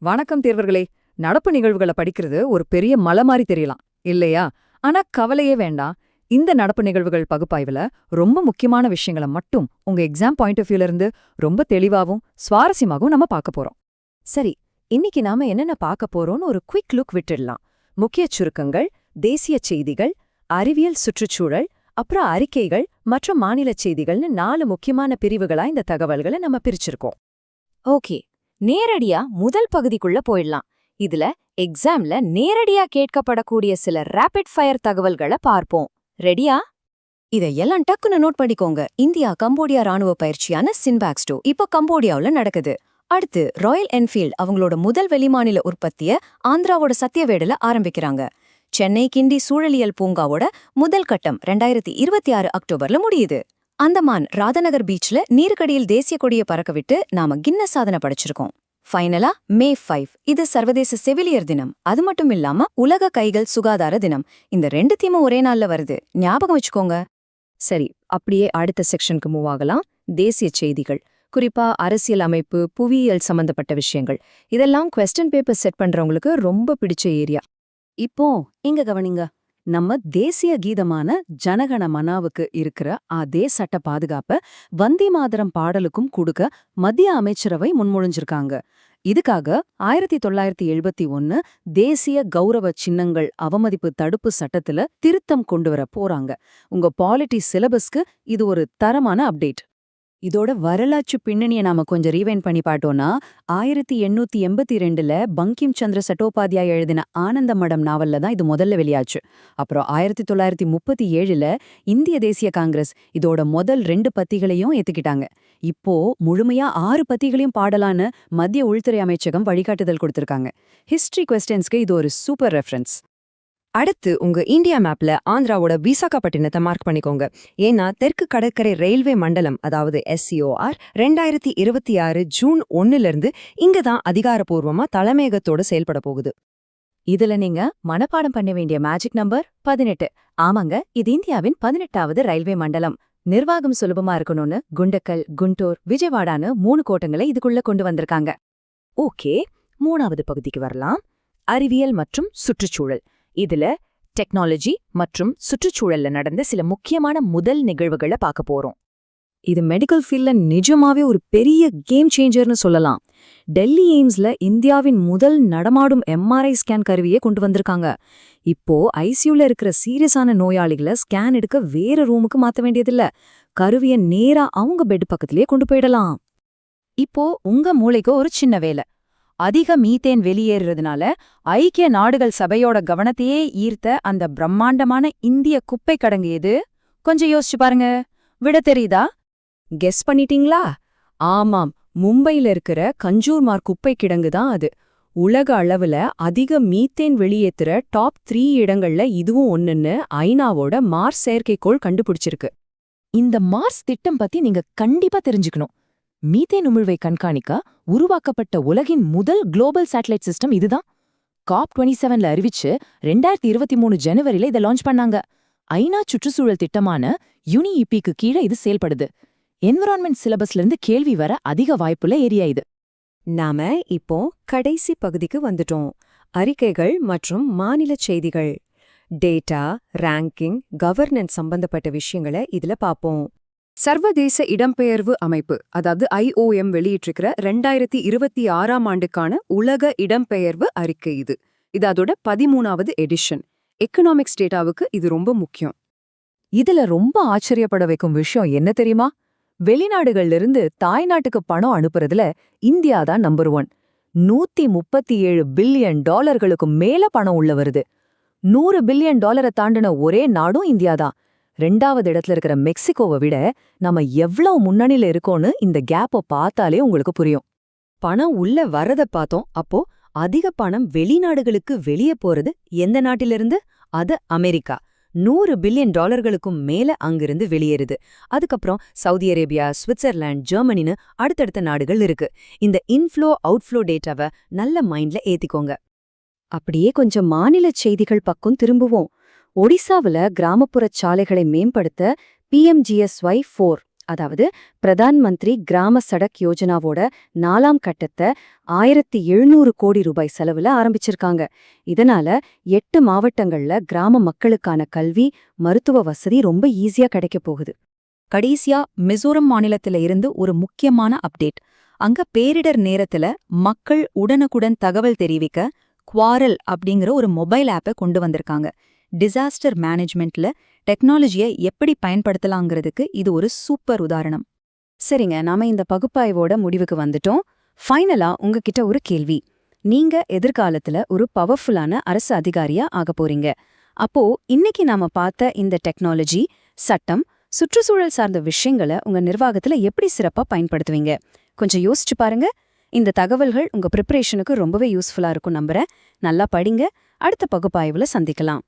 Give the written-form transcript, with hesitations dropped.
வணக்கம் தேர்வர்களே. நடப்பு நிகழ்வுகளை படிக்கிறது ஒரு பெரிய மலை மாதிரி தெரியலாம் இல்லையா? ஆனா கவலையே வேண்டாம். இந்த நடப்பு நிகழ்வுகள் பகுப்பாய்வுல ரொம்ப முக்கியமான விஷயங்களை மட்டும் உங்க எக்ஸாம் பாயிண்ட் ஆஃப் வியூல இருந்து ரொம்ப தெளிவாகவும் சுவாரஸ்யமாகவும் நம்ம பார்க்க போறோம். சரி, இன்னைக்கு நாம என்னென்ன பார்க்க போறோம்னு ஒரு குவிக் லுக் விட்டுடலாம். முக்கிய சுருக்கங்கள், தேசிய செய்திகள், அறிவியல் சுற்றுச்சூழல், அப்புறம் அறிக்கைகள் மற்றும் மாநில செய்திகள்னு 4 முக்கியமான பிரிவுகளா இந்த தகவல்களை நம்ம பிரிச்சிருக்கோம். ஓகே, நேரடியா முதல் பகுதிக்குள்ள போயிடலாம். இதுல எக்ஸாம்ல நேரடியா கேட்கப்படக்கூடிய சில ரேபிட் ஃபயர் தகவல்களை பார்ப்போம். ரெடியா? இதையெல்லாம் டக்குன்னு நோட் பண்ணிக்கோங்க. இந்தியா கம்போடியா ராணுவ பயிற்சியான சின்பாக்ஸ் 2 இப்போ கம்போடியாவுல நடக்குது. அடுத்து ராயல் என்ஃபீல்ட் அவங்களோட முதல் வெளிமாநில உற்பத்திய ஆந்திராவோட சத்தியவேடுல ஆரம்பிக்கிறாங்க. சென்னை கிண்டி சூழலியல் பூங்காவோட முதல் கட்டம் 2026 அக்டோபர்ல முடியுது. அந்தமான் ராதநகர் பீச்ல நீருக்கடியில் தேசிய கொடியை பறக்க விட்டு நாம கின்னஸ் சாதனை படைச்சிருக்கோம். ஃபைனலா மே 5 இது சர்வதேச செவிலியர் தினம். அது மட்டும் இல்லாம உலக கைகள் சுகாதார தினம். இந்த 2 தீமும் ஒரே நாள்ல வருது, ஞாபகம் வச்சுக்கோங்க. சரி, அப்படியே அடுத்த செக்ஷனுக்கு மூவ் ஆகலாம். தேசிய செய்திகள், குறிப்பா அரசியல் அமைப்பு, புவியியல் சம்பந்தப்பட்ட விஷயங்கள். இதெல்லாம் குவெஸ்டன் பேப்பர் செட் பண்றவங்களுக்கு ரொம்ப பிடிச்ச ஏரியா. இப்போ இங்க கவனிங்க. நம்ம தேசிய கீதமான ஜனகண மனாவுக்கு இருக்கிற அதே சட்ட பாதுகாப்ப வந்தே மாதரம் பாடலுக்கும் கொடுக்க மத்திய அமைச்சரவை முன்மொழிஞ்சிருக்காங்க. இதுக்காக 1971 தேசிய கௌரவ சின்னங்கள் அவமதிப்பு தடுப்பு சட்டத்துல திருத்தம் கொண்டு வர போறாங்க. உங்க பாலிட்டி சிலபஸ்க்கு இது ஒரு தரமான அப்டேட். இதோட வரலாற்று பின்னணியை நாம கொஞ்சம் ரீவைண்ட் பண்ணி பார்த்தோம்னா, 1882ல பங்கிம் சந்திர சட்டோபாத்யாய் எழுதின ஆனந்த மடம் நாவல்ல தான் இது முதல்ல வெளியாச்சு. அப்புறம் 1937ல இந்திய தேசிய காங்கிரஸ் இதோட முதல் 2 பத்திகளையும் ஏத்துக்கிட்டாங்க. இப்போ முழுமையா 6 பத்திகளையும் பாடலான்னு மத்திய உள்துறை அமைச்சகம் வழிகாட்டுதல் கொடுத்திருக்காங்க. ஹிஸ்டரி குவெஸ்டன்ஸ்க்கு இது ஒரு சூப்பர் ரெஃபரன்ஸ். அடுத்து உங்க இந்தியா மேப்ல ஆந்திராவோட விசாகப்பட்டினத்தை மார்க் பண்ணிக்கோங்க. ஏன்னா தெற்கு கடற்கரை ரயில்வே மண்டலம், அதாவது SCOR 2026 ஜூன் 1லிருந்து இங்கதான் அதிகாரப்பூர்வமா தலைமையகத்தோட செயல்பட போகுது. இதுல நீங்க மனப்பாடம் பண்ண வேண்டிய மேஜிக் நம்பர் 18. ஆமாங்க, இது இந்தியாவின் 18வது ரயில்வே மண்டலம். நிர்வாகம் சுலபமா இருக்கணும்னு குண்டக்கல், குண்டூர், விஜயவாடான்னு 3 கோட்டங்களை இதுக்குள்ள கொண்டு வந்திருக்காங்க. ஓகே, 3வது பகுதிக்கு வரலாம். அறிவியல் மற்றும் சுற்றுச்சூழல். இதுல டெக்னாலஜி மற்றும் சுற்றுச்சூழல்ல நடந்த சில முக்கியமான முதல் நிகழ்வுகளை பார்க்க போறோம். இது மெடிக்கல் ஃபீல்ட்ல நிஜமாவே ஒரு பெரிய கேம் சேஞ்சர்னு சொல்லலாம். டெல்லி எய்ம்ஸ்ல இந்தியாவின் முதல் நடமாடும் MRI ஸ்கேன் கருவியை கொண்டு வந்திருக்காங்க. இப்போ ஐசியூல இருக்கிற சீரியஸான நோயாளிகளை ஸ்கேன் எடுக்க வேற ரூமுக்கு மாத்த வேண்டியதில்ல. கருவியை நேரா அவங்க பெட் பக்கத்திலேயே கொண்டு போயிடலாம். இப்போ உங்க மூளைக்கு ஒரு சின்ன வேலை. அதிக மீத்தேன் வெளியேறதுனால ஐக்கிய நாடுகள் சபையோட கவனத்தையே ஈர்த்த அந்த பிரம்மாண்டமான இந்திய குப்பை கடங்கு எது? கொஞ்சம் யோசிச்சு பாருங்க. விட தெரியுதா? கெஸ் பண்ணிட்டீங்களா? ஆமாம், மும்பையில இருக்கிற கஞ்சூர்மார் குப்பை கிடங்கு தான் அது. உலக அளவுல அதிக மீத்தேன் வெளியேத்துற டாப் 3 இடங்கள்ல இதுவும் ஒண்ணுன்னு ஐநாவோட மார்ஸ் செயற்கைக்கோள் கண்டுபிடிச்சிருக்கு. இந்த மார்ஸ் திட்டம் பத்தி நீங்க கண்டிப்பா தெரிஞ்சுக்கணும். மீத்தேன் உமிழ்வை கண்காணிக்க உருவாக்கப்பட்ட உலகின் முதல் குளோபல் சேட்டலைட் சிஸ்டம் இதுதான். COP27ல அறிவிச்சு 2023 ஜனவரியில இதை லான்ச் பண்ணாங்க. ஐநா சுற்றுச்சூழல் திட்டமான UNEP-க்கு கீழே இது செயல்படுது. என்விரான்மெண்ட் சிலபஸ்ல இருந்து கேள்வி வர அதிக வாய்ப்புள்ள ஏரியா இது. நாம இப்போ கடைசி பகுதிக்கு வந்துட்டோம். அறிக்கைகள் மற்றும் மாநில செய்திகள். டேட்டா, ரேங்கிங், கவர்னன்ஸ் சம்பந்தப்பட்ட விஷயங்களை இதுல பாப்போம். சர்வதேச இடம்பெயர்வு அமைப்பு, அதாவது IOM வெளியிட்டிருக்கிற 2026ஆம் ஆண்டுக்கான உலக இடம்பெயர்வு அறிக்கை இது. இது அதோட 13வது எடிஷன். எக்கனாமிக்ஸ் டேட்டாவுக்கு இது ரொம்ப முக்கியம். இதுல ரொம்ப ஆச்சரியப்பட வைக்கும் விஷயம் என்ன தெரியுமா? வெளிநாடுகள்ல இருந்து தாய்நாட்டுக்கு பணம் அனுப்புறதுல இந்தியா தான் நம்பர் 1. $137 பில்லியன் மேல பணம் உள்ள வருது. $100 பில்லியன் தாண்டின ஒரே நாடும் இந்தியாதான். 2வது இடத்துல இருக்கிற மெக்சிகோவை விட நம்ம எவ்வளவு முன்னணியில இருக்கோன்னு இந்த கேப்பை பார்த்தாலே உங்களுக்கு புரியும். பணம் உள்ள வரத பார்த்தோம். அப்போ அதிக பணம் வெளிநாடுகளுக்கு வெளியே போறது எந்த நாட்டிலிருந்து? அது அமெரிக்கா. $100 பில்லியன் மேல அங்கிருந்து வெளியேறுது. அதுக்கப்புறம் சவுதி அரேபியா, சுவிட்சர்லாந்து, ஜெர்மனின்னு அடுத்தடுத்த நாடுகள் இருக்கு. இந்த இன்ஃப்ளோ அவுட்ஃப்ளோ டேட்டாவை நல்ல மைண்ட்ல ஏத்திக்கோங்க. அப்படியே கொஞ்சம் மாநில செய்திகள் பக்கம் திரும்புவோம். ஒடிசாவுல கிராமப்புற சாலைகளை மேம்படுத்த PMGSY 4 அதாவது பிரதான் மந்திரி கிராம சடக் யோஜனாவோட 4ஆம் கட்டத்தை 1700 கோடி ரூபாய் செலவுல ஆரம்பிச்சிருக்காங்க. இதனால 8 மாவட்டங்கள்ல கிராம மக்களுக்கான கல்வி, மருத்துவ வசதி ரொம்ப ஈஸியா கிடைக்க போகுது. கடைசியா மிசோரம் மாநிலத்தில இருந்து ஒரு முக்கியமான அப்டேட். அங்க பேரிடர் நேரத்துல மக்கள் உடனுக்குடன் தகவல் தெரிவிக்க குவாரல் அப்படிங்கிற ஒரு மொபைல் ஆப்பை கொண்டு வந்திருக்காங்க. டிசாஸ்டர் மேனேஜ்மெண்ட்ல டெக்னாலஜியை எப்படி பயன்படுத்தலாங்கிறதுக்கு இது ஒரு சூப்பர் உதாரணம். சரிங்க, நாம இந்த பகுப்பாய்வோட முடிவுக்கு வந்துட்டோம். ஃபைனலா உங்ககிட்ட ஒரு கேள்வி. நீங்க எதிர்காலத்துல ஒரு பவர்ஃபுல்லான அரசு அதிகாரியா ஆகப் போறீங்க. அப்போ இன்னைக்கு நாம பார்த்த இந்த டெக்னாலஜி, சட்டம், சுற்றுச்சூழல் சார்ந்த விஷயங்களை உங்க நிர்வாகத்துல எப்படி சிறப்பா பயன்படுத்துவீங்க? கொஞ்சம் யோசிச்சு பாருங்க. இந்த தகவல்கள் உங்க ப்ரிப்பரேஷனுக்கு ரொம்பவே யூஸ்ஃபுல்லா இருக்கும் நம்புறேன். நல்லா படிங்க. அடுத்த பகுப்பாய்வுல சந்திக்கலாம்.